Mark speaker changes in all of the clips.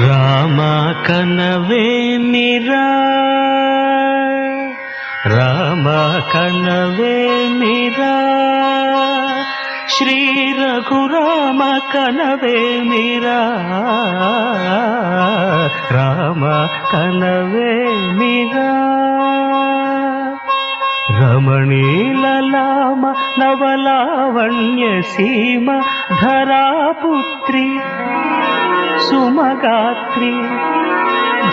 Speaker 1: రామ కనవేమిరా రామ కనవేమిరా శ్రీ రఘురామ కనవేమిరా రామ కనవేమిరా రమణీలలామ నవలావణ్య సీమ ధరాపుత్రి సుమగాత్రి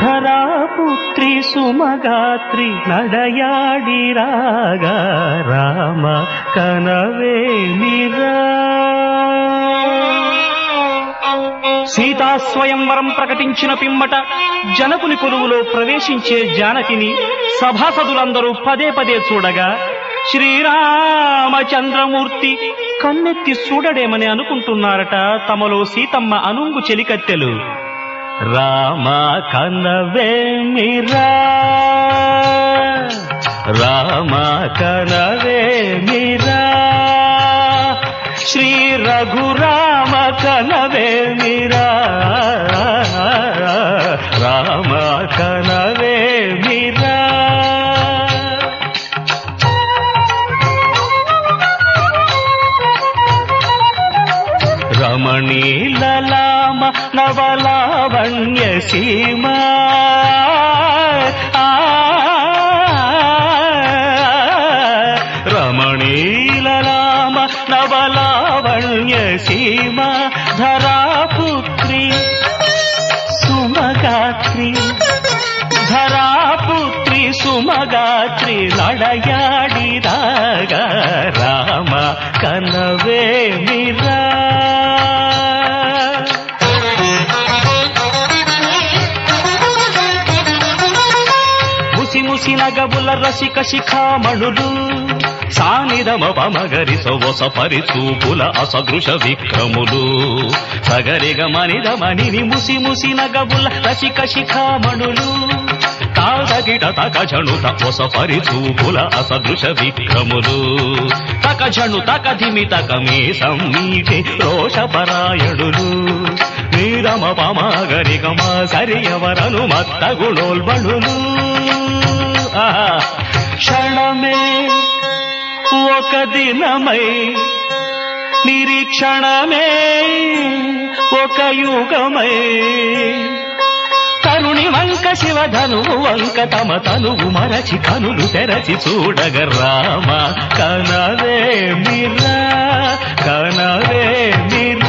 Speaker 1: ధరాపుత్రి సుమగాత్రి నడయాడి రాగా రామ కనవేమిరా.
Speaker 2: సీతా స్వయంవరం ప్రకటించిన పిమ్మట జనకుని కొలువులో ప్రవేశించే జానకిని సభాసదులందరూ పదే పదే చూడగా శ్రీరామచంద్రమూర్తి కన్నెత్తి చూడడేమని అనుకుంటున్నారట తమలో సీతమ్మ అనుంగు చెలికత్తెలు.
Speaker 1: రామ కనవేమిరా రామ కనవేమిరా శ్రీ రఘురామ కనవేమిరా రామ కనవేమిరా. రమణీలలామ నవలావణ్య సీమ రమణీలలామ నవలావణ్య సీమ ధరాపుత్రి సుమగాత్రి ధరాపుత్రి సుమగాత్రి నడయాడి రాగా రామ కనవేమిరా.
Speaker 2: ముసి నగబుల రసిక శిఖామణులు సానిదమ పమగరి సొవస పరిచూపుల అసదృశ విక్రములు సగరిగ మనిదమణిని ముసి నగబుల రసిక శిఖామణులు తాదగిట తకజణుత ఒస పరిచూపుల అసదృశ విక్రములు తకజణు తకధిమి తకమే సమ్మీటి రోషపరాయణులు నీరమ పమగరిగమ సరియవరను మత్త గుణోల్బణులు.
Speaker 1: క్షణమే ఒక దినమై నిరీక్షణమే ఒక యుగమై
Speaker 2: కరుణి వంక శివధనువు వంక తమ తనువు మరచి కనులు తెరచి చూడగ
Speaker 1: రామ కనవేమిరా కనవేమిరా